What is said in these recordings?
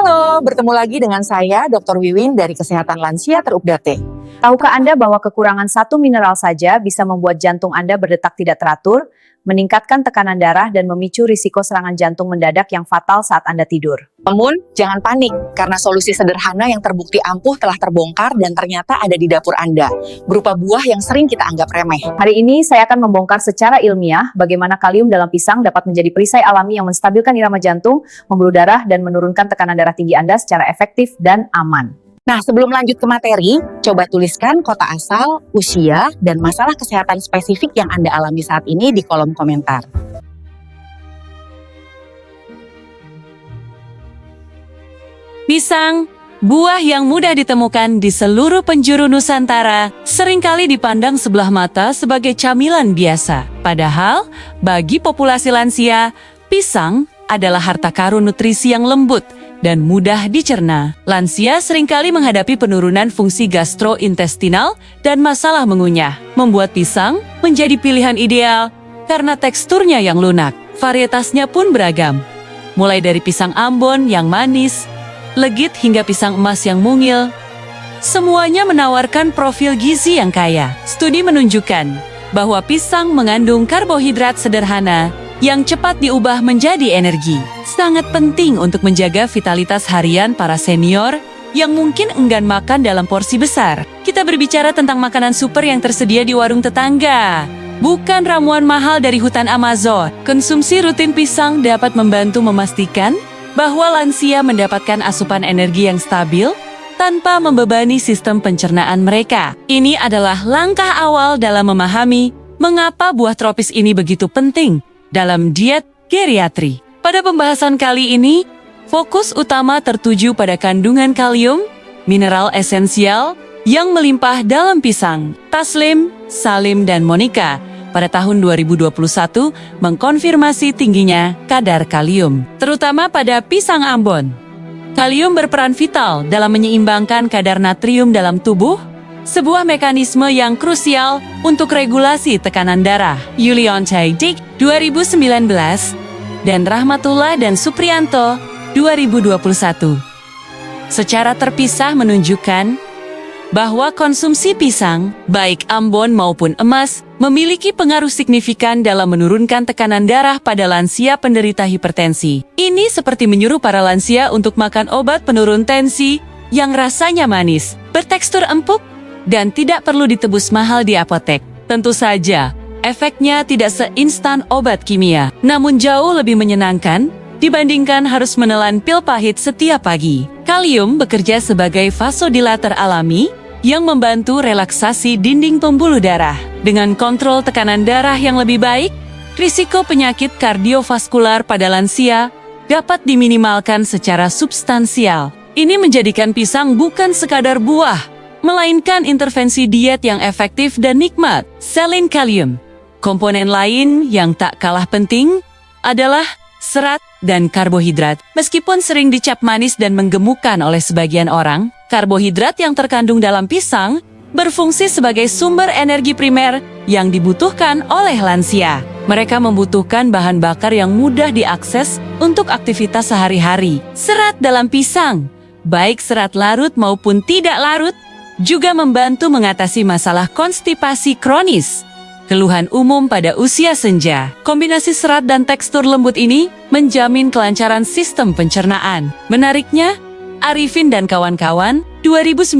Halo, bertemu lagi dengan saya, Dr. Wiwin dari Kesehatan Lansia Terupdate. Tahukah Anda bahwa kekurangan satu mineral saja bisa membuat jantung Anda berdetak tidak teratur, meningkatkan tekanan darah, dan memicu risiko serangan jantung mendadak yang fatal saat Anda tidur? Namun, jangan panik, karena solusi sederhana yang terbukti ampuh telah terbongkar dan ternyata ada di dapur Anda, berupa buah yang sering kita anggap remeh. Hari ini saya akan membongkar secara ilmiah bagaimana kalium dalam pisang dapat menjadi perisai alami yang menstabilkan irama jantung, membuluh darah, dan menurunkan tekanan darah tinggi Anda secara efektif dan aman. Nah, sebelum lanjut ke materi, coba tuliskan kota asal, usia, dan masalah kesehatan spesifik yang Anda alami saat ini di kolom komentar. Pisang, buah yang mudah ditemukan di seluruh penjuru Nusantara, seringkali dipandang sebelah mata sebagai camilan biasa. Padahal, bagi populasi lansia, pisang adalah harta karun nutrisi yang lembut dan mudah dicerna. Lansia seringkali menghadapi penurunan fungsi gastrointestinal dan masalah mengunyah, membuat pisang menjadi pilihan ideal karena teksturnya yang lunak. Varietasnya pun beragam, mulai dari pisang Ambon yang manis, legit hingga pisang emas yang mungil. Semuanya menawarkan profil gizi yang kaya. Studi menunjukkan bahwa pisang mengandung karbohidrat sederhana yang cepat diubah menjadi energi. Sangat penting untuk menjaga vitalitas harian para senior yang mungkin enggan makan dalam porsi besar. Kita berbicara tentang makanan super yang tersedia di warung tetangga, bukan ramuan mahal dari hutan Amazon. Konsumsi rutin pisang dapat membantu memastikan bahwa lansia mendapatkan asupan energi yang stabil tanpa membebani sistem pencernaan mereka. Ini adalah langkah awal dalam memahami mengapa buah tropis ini begitu penting dalam diet geriatri. Pada pembahasan kali ini, fokus utama tertuju pada kandungan kalium, mineral esensial yang melimpah dalam pisang. Taslim, Salim, dan Monica pada tahun 2021 mengkonfirmasi tingginya kadar kalium, terutama pada pisang Ambon. Kalium berperan vital dalam menyeimbangkan kadar natrium dalam tubuh, sebuah mekanisme yang krusial untuk regulasi tekanan darah. Yulion Caidik 2019 dan Rahmatullah dan Supriyanto 2021 secara terpisah menunjukkan bahwa konsumsi pisang, baik Ambon maupun emas, memiliki pengaruh signifikan dalam menurunkan tekanan darah pada lansia penderita hipertensi. Ini seperti menyuruh para lansia untuk makan obat penurun tensi yang rasanya manis, bertekstur empuk, dan tidak perlu ditebus mahal di apotek. Tentu saja, efeknya tidak seinstan obat kimia, namun jauh lebih menyenangkan dibandingkan harus menelan pil pahit setiap pagi. Kalium bekerja sebagai vasodilator alami yang membantu relaksasi dinding pembuluh darah. Dengan kontrol tekanan darah yang lebih baik, risiko penyakit kardiovaskular pada lansia dapat diminimalkan secara substansial. Ini menjadikan pisang bukan sekadar buah, melainkan intervensi diet yang efektif dan nikmat. Selain kalium, komponen lain yang tak kalah penting adalah serat dan karbohidrat. Meskipun sering dicap manis dan menggemukkan oleh sebagian orang, karbohidrat yang terkandung dalam pisang berfungsi sebagai sumber energi primer yang dibutuhkan oleh lansia. Mereka membutuhkan bahan bakar yang mudah diakses untuk aktivitas sehari-hari. Serat dalam pisang, baik serat larut maupun tidak larut, juga membantu mengatasi masalah konstipasi kronis, keluhan umum pada usia senja. Kombinasi serat dan tekstur lembut ini menjamin kelancaran sistem pencernaan. Menariknya, Arifin dan kawan-kawan 2019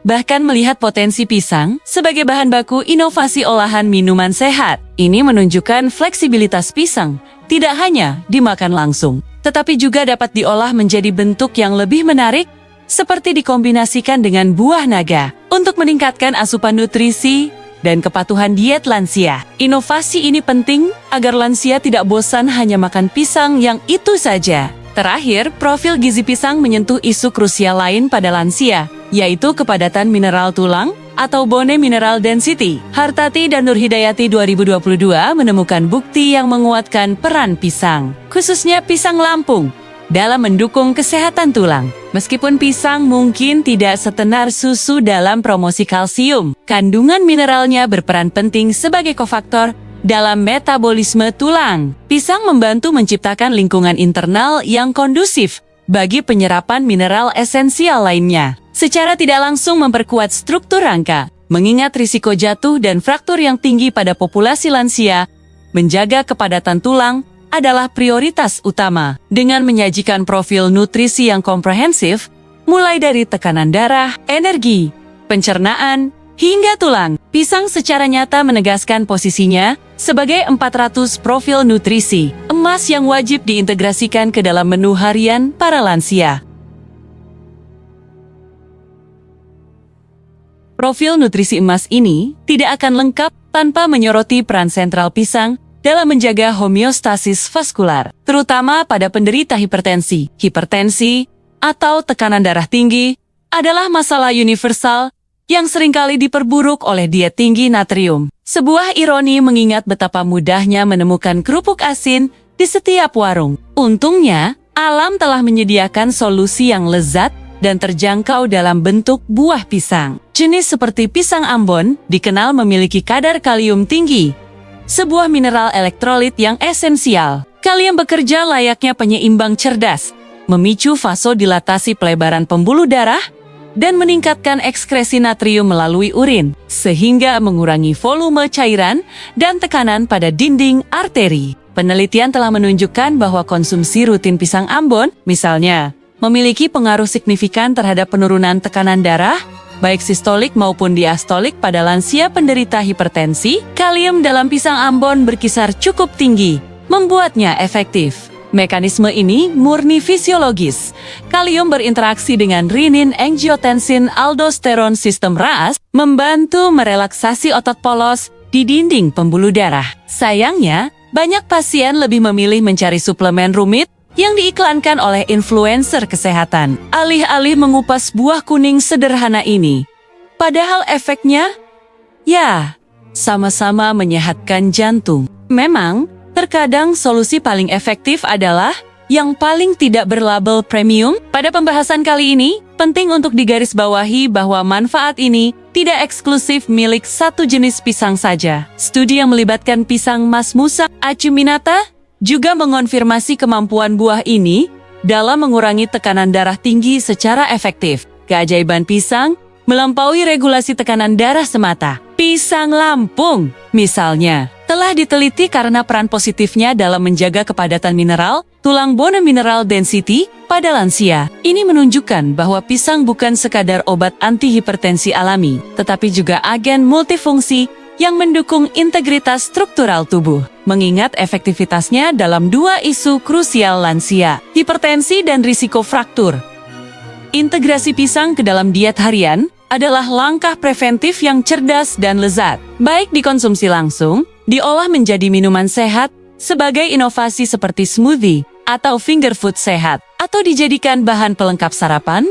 bahkan melihat potensi pisang sebagai bahan baku inovasi olahan minuman sehat. Ini menunjukkan fleksibilitas pisang tidak hanya dimakan langsung, tetapi juga dapat diolah menjadi bentuk yang lebih menarik, seperti dikombinasikan dengan buah naga untuk meningkatkan asupan nutrisi dan kepatuhan diet lansia. Inovasi ini penting agar lansia tidak bosan hanya makan pisang yang itu saja. Terakhir, profil gizi pisang menyentuh isu krusial lain pada lansia, yaitu kepadatan mineral tulang atau bone mineral density. Hartati dan Nurhidayati 2022 menemukan bukti yang menguatkan peran pisang, khususnya pisang Lampung, dalam mendukung kesehatan tulang. Meskipun pisang mungkin tidak setenar susu dalam promosi kalsium, kandungan mineralnya berperan penting sebagai kofaktor dalam metabolisme tulang. Pisang membantu menciptakan lingkungan internal yang kondusif bagi penyerapan mineral esensial lainnya. Secara tidak langsung memperkuat struktur rangka, mengingat risiko jatuh dan fraktur yang tinggi pada populasi lansia, menjaga kepadatan tulang adalah prioritas utama. Dengan menyajikan profil nutrisi yang komprehensif, mulai dari tekanan darah, energi, pencernaan, hingga tulang, pisang secara nyata menegaskan posisinya sebagai 400 profil nutrisi emas yang wajib diintegrasikan ke dalam menu harian para lansia. Profil nutrisi emas ini tidak akan lengkap tanpa menyoroti peran sentral pisang dalam menjaga homeostasis vaskular, terutama pada penderita hipertensi. Hipertensi atau tekanan darah tinggi adalah masalah universal yang seringkali diperburuk oleh diet tinggi natrium. Sebuah ironi mengingat betapa mudahnya menemukan kerupuk asin di setiap warung. Untungnya, alam telah menyediakan solusi yang lezat dan terjangkau dalam bentuk buah pisang. Jenis seperti pisang Ambon dikenal memiliki kadar kalium tinggi, sebuah mineral elektrolit yang esensial. Kalium bekerja layaknya penyeimbang cerdas, memicu vasodilatasi pelebaran pembuluh darah, dan meningkatkan ekskresi natrium melalui urin, sehingga mengurangi volume cairan dan tekanan pada dinding arteri. Penelitian telah menunjukkan bahwa konsumsi rutin pisang Ambon, misalnya, memiliki pengaruh signifikan terhadap penurunan tekanan darah, baik sistolik maupun diastolik pada lansia penderita hipertensi. Kalium dalam pisang Ambon berkisar cukup tinggi, membuatnya efektif. Mekanisme ini murni fisiologis. Kalium berinteraksi dengan renin, angiotensin, aldosteron sistem RAS, membantu merelaksasi otot polos di dinding pembuluh darah. Sayangnya, banyak pasien lebih memilih mencari suplemen rumit yang diiklankan oleh influencer kesehatan, alih-alih mengupas buah kuning sederhana ini. Padahal efeknya, ya, sama-sama menyehatkan jantung. Memang, terkadang solusi paling efektif adalah yang paling tidak berlabel premium. Pada pembahasan kali ini, penting untuk digarisbawahi bahwa manfaat ini tidak eksklusif milik satu jenis pisang saja. Studi yang melibatkan pisang Mas Musa acuminata juga mengonfirmasi kemampuan buah ini dalam mengurangi tekanan darah tinggi secara efektif. Keajaiban pisang melampaui regulasi tekanan darah semata. Pisang Lampung, misalnya, telah diteliti karena peran positifnya dalam menjaga kepadatan mineral, tulang bone mineral density, pada lansia. Ini menunjukkan bahwa pisang bukan sekadar obat anti-hipertensi alami, tetapi juga agen multifungsi yang mendukung integritas struktural tubuh. Mengingat efektivitasnya dalam dua isu krusial lansia, hipertensi dan risiko fraktur. Integrasi pisang ke dalam diet harian adalah langkah preventif yang cerdas dan lezat. Baik dikonsumsi langsung, diolah menjadi minuman sehat sebagai inovasi seperti smoothie atau finger food sehat, atau dijadikan bahan pelengkap sarapan.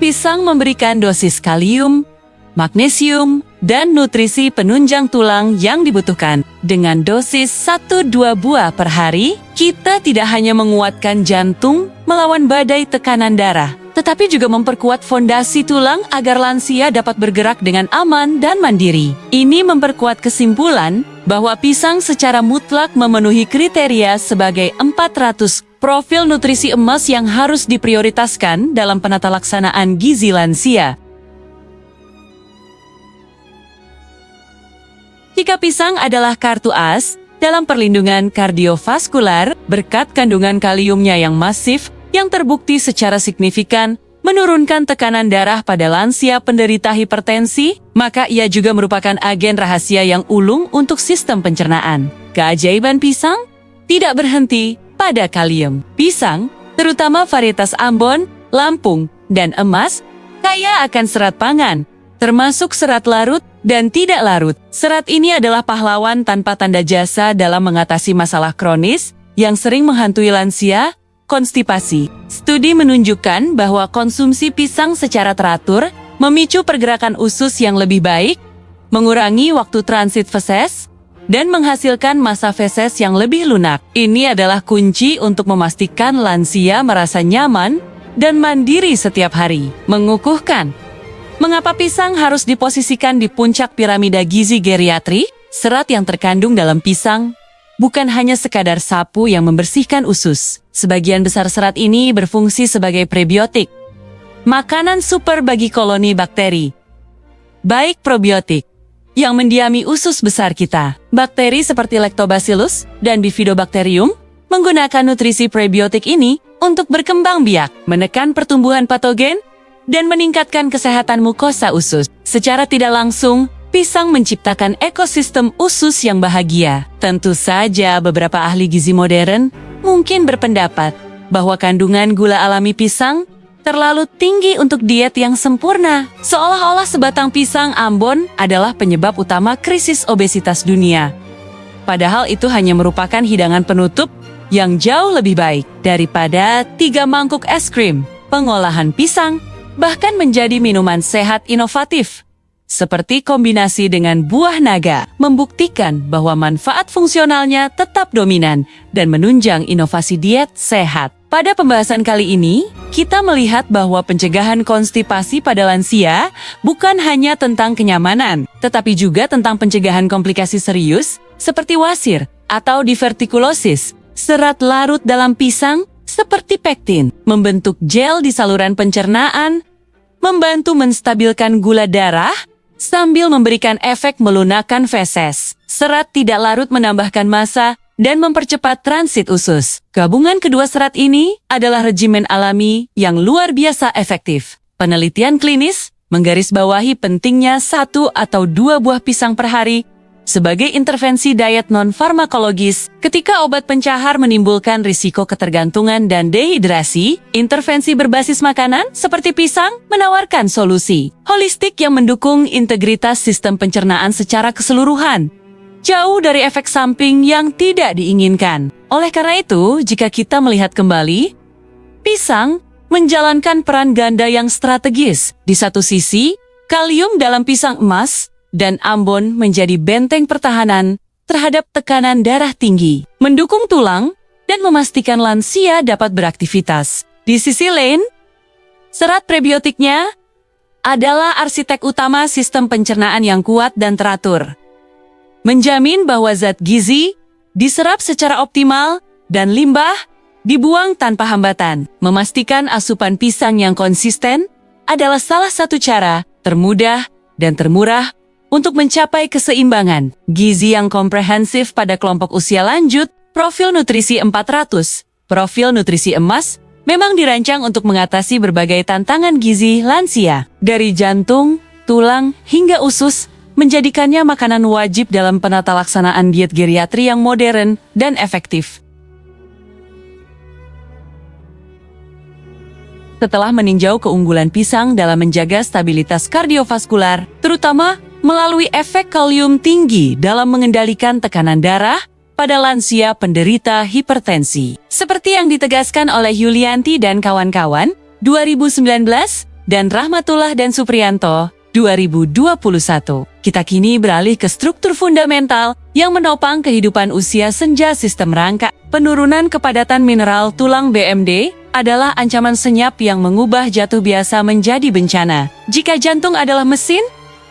Pisang memberikan dosis kalium, magnesium, dan nutrisi penunjang tulang yang dibutuhkan. Dengan dosis 1-2 buah per hari, kita tidak hanya menguatkan jantung melawan badai tekanan darah, tetapi juga memperkuat fondasi tulang agar lansia dapat bergerak dengan aman dan mandiri. Ini memperkuat kesimpulan bahwa pisang secara mutlak memenuhi kriteria sebagai 400 profil nutrisi emas yang harus diprioritaskan dalam penata laksanaan gizi lansia. Jika pisang adalah kartu as dalam perlindungan kardiovaskular, berkat kandungan kaliumnya yang masif, yang terbukti secara signifikan menurunkan tekanan darah pada lansia penderita hipertensi, maka ia juga merupakan agen rahasia yang ulung untuk sistem pencernaan. Keajaiban pisang tidak berhenti pada kalium. Pisang, terutama varietas Ambon, Lampung, dan Emas, kaya akan serat pangan, termasuk serat larut dan tidak larut. Serat ini adalah pahlawan tanpa tanda jasa dalam mengatasi masalah kronis yang sering menghantui lansia, konstipasi. Studi menunjukkan bahwa konsumsi pisang secara teratur memicu pergerakan usus yang lebih baik, mengurangi waktu transit feses, dan menghasilkan massa feses yang lebih lunak. Ini adalah kunci untuk memastikan lansia merasa nyaman dan mandiri setiap hari. Mengukuhkan. Mengapa pisang harus diposisikan di puncak piramida gizi geriatri? Serat yang terkandung dalam pisang bukan hanya sekadar sapu yang membersihkan usus. Sebagian besar serat ini berfungsi sebagai prebiotik, makanan super bagi koloni bakteri, baik probiotik yang mendiami usus besar kita. Bakteri seperti Lactobacillus dan Bifidobacterium menggunakan nutrisi prebiotik ini untuk berkembang biak, menekan pertumbuhan patogen, dan meningkatkan kesehatan mukosa usus. Secara tidak langsung, pisang menciptakan ekosistem usus yang bahagia. Tentu saja beberapa ahli gizi modern mungkin berpendapat bahwa kandungan gula alami pisang terlalu tinggi untuk diet yang sempurna. Seolah-olah sebatang pisang Ambon adalah penyebab utama krisis obesitas dunia. Padahal itu hanya merupakan hidangan penutup yang jauh lebih baik daripada 3 mangkuk es krim. Pengolahan pisang bahkan menjadi minuman sehat inovatif, seperti kombinasi dengan buah naga, membuktikan bahwa manfaat fungsionalnya tetap dominan dan menunjang inovasi diet sehat. Pada pembahasan kali ini, kita melihat bahwa pencegahan konstipasi pada lansia bukan hanya tentang kenyamanan, tetapi juga tentang pencegahan komplikasi serius seperti wasir atau divertikulosis. Serat larut dalam pisang seperti pektin membentuk gel di saluran pencernaan, membantu menstabilkan gula darah, sambil memberikan efek melunakkan feses. Serat tidak larut menambahkan massa dan mempercepat transit usus. Gabungan kedua serat ini adalah regimen alami yang luar biasa efektif. Penelitian klinis menggarisbawahi pentingnya 1 atau 2 buah pisang per hari sebagai intervensi diet non-farmakologis. Ketika obat pencahar menimbulkan risiko ketergantungan dan dehidrasi, intervensi berbasis makanan seperti pisang menawarkan solusi holistik yang mendukung integritas sistem pencernaan secara keseluruhan, jauh dari efek samping yang tidak diinginkan. Oleh karena itu, jika kita melihat kembali, pisang menjalankan peran ganda yang strategis. Di satu sisi, kalium dalam pisang emas dan Ambon menjadi benteng pertahanan terhadap tekanan darah tinggi, mendukung tulang, dan memastikan lansia dapat beraktivitas. Di sisi lain, serat prebiotiknya adalah arsitek utama sistem pencernaan yang kuat dan teratur, menjamin bahwa zat gizi diserap secara optimal dan limbah dibuang tanpa hambatan. Memastikan asupan pisang yang konsisten adalah salah satu cara termudah dan termurah untuk mencapai keseimbangan gizi yang komprehensif pada kelompok usia lanjut. Profil nutrisi 400, profil nutrisi emas, memang dirancang untuk mengatasi berbagai tantangan gizi lansia, dari jantung, tulang, hingga usus, menjadikannya makanan wajib dalam penata laksanaan diet geriatri yang modern dan efektif. Setelah meninjau keunggulan pisang dalam menjaga stabilitas kardiovaskular, terutama melalui efek kalium tinggi dalam mengendalikan tekanan darah pada lansia penderita hipertensi, seperti yang ditegaskan oleh Yulianti dan kawan-kawan 2019 dan Rahmatullah dan Supriyanto 2021. Kita kini beralih ke struktur fundamental yang menopang kehidupan usia senja sistem rangka. Penurunan kepadatan mineral tulang BMD adalah ancaman senyap yang mengubah jatuh biasa menjadi bencana. Jika jantung adalah mesin,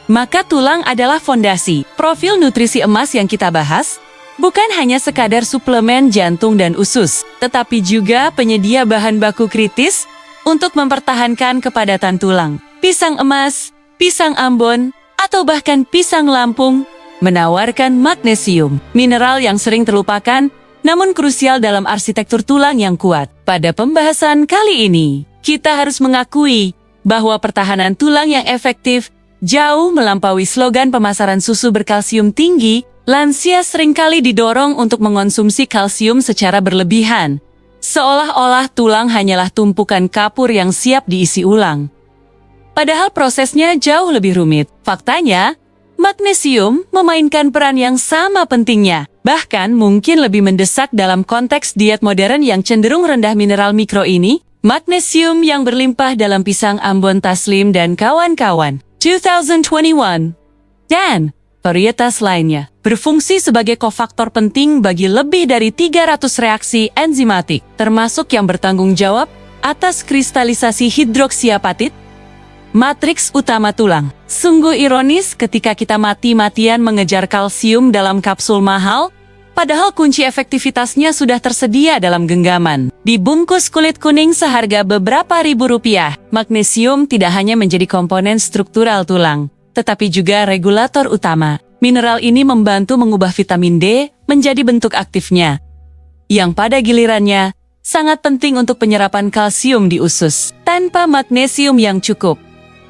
maka tulang adalah fondasi. Profil nutrisi emas yang kita bahas bukan hanya sekadar suplemen jantung dan usus, tetapi juga penyedia bahan baku kritis untuk mempertahankan kepadatan tulang. Pisang emas, pisang Ambon, atau bahkan pisang Lampung menawarkan magnesium, mineral yang sering terlupakan namun krusial dalam arsitektur tulang yang kuat. Pada pembahasan kali ini, kita harus mengakui bahwa pertahanan tulang yang efektif jauh melampaui slogan pemasaran susu berkalsium tinggi. Lansia seringkali didorong untuk mengonsumsi kalsium secara berlebihan, seolah-olah tulang hanyalah tumpukan kapur yang siap diisi ulang. Padahal prosesnya jauh lebih rumit. Faktanya, magnesium memainkan peran yang sama pentingnya, bahkan mungkin lebih mendesak dalam konteks diet modern yang cenderung rendah mineral mikro ini. Magnesium yang berlimpah dalam pisang Ambon Taslim dan kawan-kawan 2021 dan varietas lainnya berfungsi sebagai kofaktor penting bagi lebih dari 300 reaksi enzimatik, termasuk yang bertanggung jawab atas kristalisasi hidroksiapatit, matriks utama tulang. Sungguh ironis ketika kita mati-matian mengejar kalsium dalam kapsul mahal, Padahal kunci efektivitasnya sudah tersedia dalam genggaman. Dibungkus kulit kuning seharga beberapa ribu rupiah, magnesium tidak hanya menjadi komponen struktural tulang, tetapi juga regulator utama. Mineral ini membantu mengubah vitamin D menjadi bentuk aktifnya, yang pada gilirannya sangat penting untuk penyerapan kalsium di usus. Tanpa magnesium yang cukup,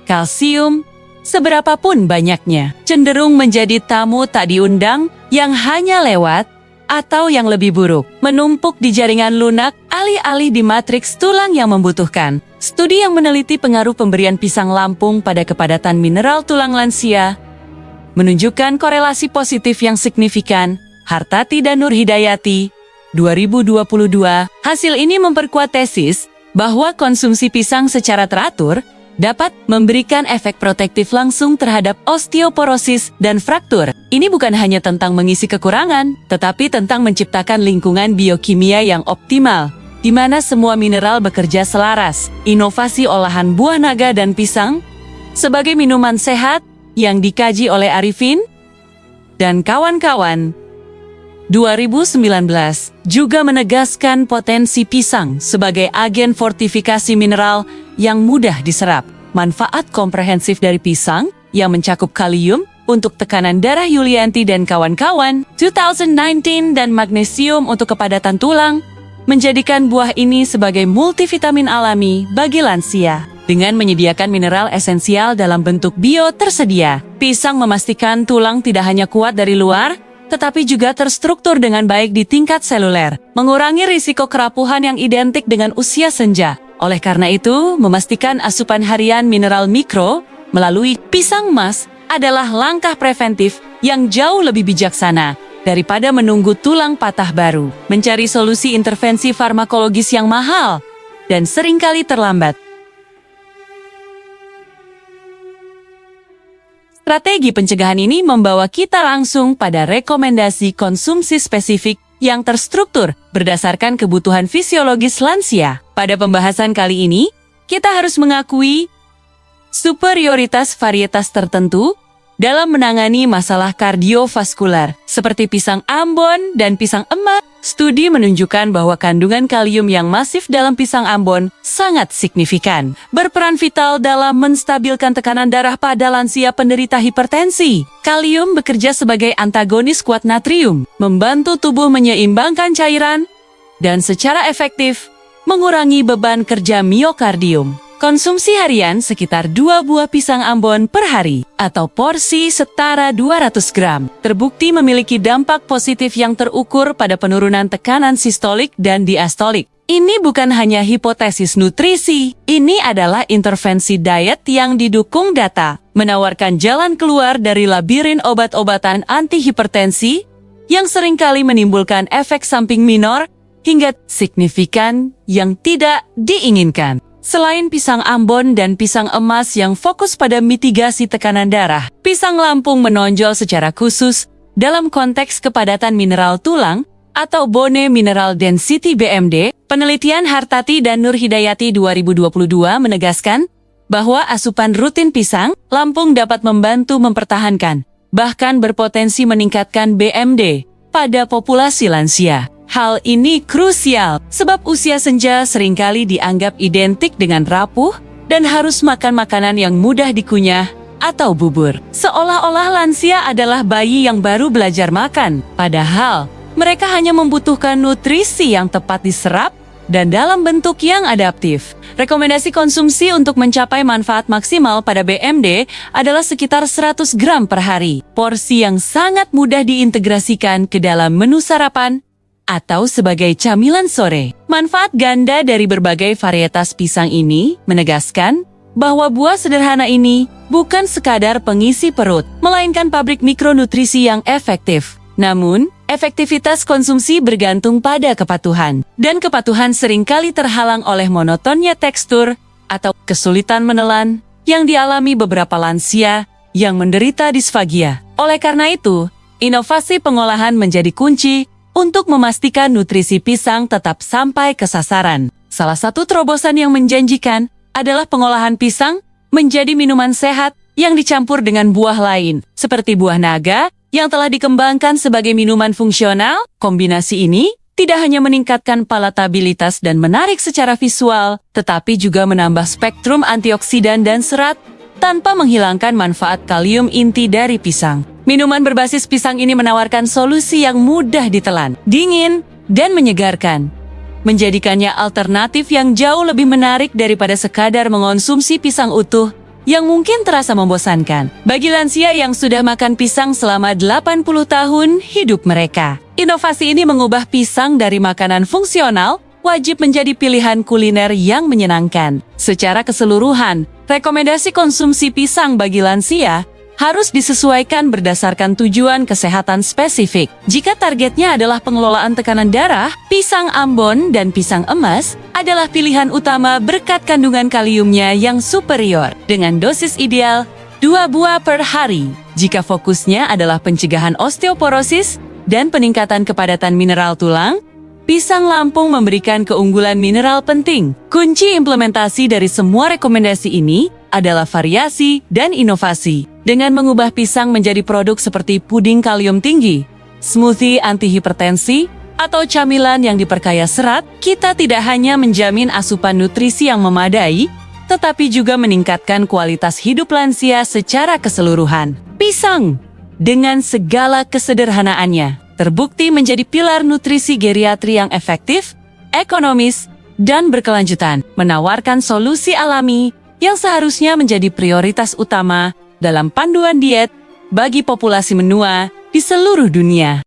kalsium, seberapapun banyaknya, cenderung menjadi tamu tak diundang yang hanya lewat, atau yang lebih buruk, menumpuk di jaringan lunak alih-alih di matriks tulang yang membutuhkan. Studi yang meneliti pengaruh pemberian pisang lampung pada kepadatan mineral tulang lansia menunjukkan korelasi positif yang signifikan. Hartati dan Nur Hidayati, 2022, hasil ini memperkuat tesis bahwa konsumsi pisang secara teratur dapat memberikan efek protektif langsung terhadap osteoporosis dan fraktur. Ini bukan hanya tentang mengisi kekurangan, tetapi tentang menciptakan lingkungan biokimia yang optimal, di mana semua mineral bekerja selaras. Inovasi olahan buah naga dan pisang sebagai minuman sehat yang dikaji oleh Arifin dan kawan-kawan 2019 juga menegaskan potensi pisang sebagai agen fortifikasi mineral yang mudah diserap. Manfaat komprehensif dari pisang yang mencakup kalium untuk tekanan darah Yulianti dan kawan-kawan 2019 dan magnesium untuk kepadatan tulang menjadikan buah ini sebagai multivitamin alami bagi lansia. Dengan menyediakan mineral esensial dalam bentuk bio tersedia, pisang memastikan tulang tidak hanya kuat dari luar, tetapi juga terstruktur dengan baik di tingkat seluler, mengurangi risiko kerapuhan yang identik dengan usia senja. Oleh karena itu, memastikan asupan harian mineral mikro melalui pisang emas adalah langkah preventif yang jauh lebih bijaksana daripada menunggu tulang patah baru, mencari solusi intervensi farmakologis yang mahal dan seringkali terlambat. Strategi pencegahan ini membawa kita langsung pada rekomendasi konsumsi spesifik yang terstruktur berdasarkan kebutuhan fisiologis lansia. Pada pembahasan kali ini, kita harus mengakui superioritas varietas tertentu dalam menangani masalah kardiovaskular, seperti pisang Ambon dan pisang emas. Studi menunjukkan bahwa kandungan kalium yang masif dalam pisang Ambon sangat signifikan, berperan vital dalam menstabilkan tekanan darah pada lansia penderita hipertensi. Kalium bekerja sebagai antagonis kuat natrium, membantu tubuh menyeimbangkan cairan, dan secara efektif mengurangi beban kerja miokardium. Konsumsi harian sekitar 2 buah pisang Ambon per hari, atau porsi setara 200 gram, terbukti memiliki dampak positif yang terukur pada penurunan tekanan sistolik dan diastolik. Ini bukan hanya hipotesis nutrisi, ini adalah intervensi diet yang didukung data, menawarkan jalan keluar dari labirin obat-obatan antihipertensi yang seringkali menimbulkan efek samping minor hingga signifikan yang tidak diinginkan. Selain pisang Ambon dan pisang emas yang fokus pada mitigasi tekanan darah, pisang Lampung menonjol secara khusus dalam konteks kepadatan mineral tulang atau bone mineral density BMD. Penelitian Hartati dan Nur Hidayati 2022 menegaskan bahwa asupan rutin pisang Lampung dapat membantu mempertahankan, bahkan berpotensi meningkatkan BMD pada populasi lansia. Hal ini krusial sebab usia senja seringkali dianggap identik dengan rapuh dan harus makan makanan yang mudah dikunyah atau bubur. Seolah-olah lansia adalah bayi yang baru belajar makan, padahal mereka hanya membutuhkan nutrisi yang tepat diserap dan dalam bentuk yang adaptif. Rekomendasi konsumsi untuk mencapai manfaat maksimal pada BMD adalah sekitar 100 gram per hari. Porsi yang sangat mudah diintegrasikan ke dalam menu sarapan atau sebagai camilan sore. Manfaat ganda dari berbagai varietas pisang ini menegaskan bahwa buah sederhana ini bukan sekadar pengisi perut, melainkan pabrik mikronutrisi yang efektif. Namun, efektivitas konsumsi bergantung pada kepatuhan, dan kepatuhan seringkali terhalang oleh monotonnya tekstur atau kesulitan menelan yang dialami beberapa lansia yang menderita disfagia. Oleh karena itu, inovasi pengolahan menjadi kunci untuk memastikan nutrisi pisang tetap sampai ke sasaran. Salah satu terobosan yang menjanjikan adalah pengolahan pisang menjadi minuman sehat yang dicampur dengan buah lain, seperti buah naga yang telah dikembangkan sebagai minuman fungsional. Kombinasi ini tidak hanya meningkatkan palatabilitas dan menarik secara visual, tetapi juga menambah spektrum antioksidan dan serat tanpa menghilangkan manfaat kalium inti dari pisang. Minuman berbasis pisang ini menawarkan solusi yang mudah ditelan, dingin, dan menyegarkan, menjadikannya alternatif yang jauh lebih menarik daripada sekadar mengonsumsi pisang utuh yang mungkin terasa membosankan bagi lansia yang sudah makan pisang selama 80 tahun hidup mereka. Inovasi ini mengubah pisang dari makanan fungsional wajib menjadi pilihan kuliner yang menyenangkan. Secara keseluruhan, rekomendasi konsumsi pisang bagi lansia harus disesuaikan berdasarkan tujuan kesehatan spesifik. Jika targetnya adalah pengelolaan tekanan darah, pisang Ambon dan pisang emas adalah pilihan utama berkat kandungan kaliumnya yang superior dengan dosis ideal 2 buah per hari. Jika fokusnya adalah pencegahan osteoporosis dan peningkatan kepadatan mineral tulang, pisang Lampung memberikan keunggulan mineral penting. Kunci implementasi dari semua rekomendasi ini adalah variasi dan inovasi. Dengan mengubah pisang menjadi produk seperti puding kalium tinggi, smoothie anti-hipertensi, atau camilan yang diperkaya serat, kita tidak hanya menjamin asupan nutrisi yang memadai, tetapi juga meningkatkan kualitas hidup lansia secara keseluruhan. Pisang, dengan segala kesederhanaannya, terbukti menjadi pilar nutrisi geriatri yang efektif, ekonomis, dan berkelanjutan, menawarkan solusi alami yang seharusnya menjadi prioritas utama dalam panduan diet bagi populasi menua di seluruh dunia.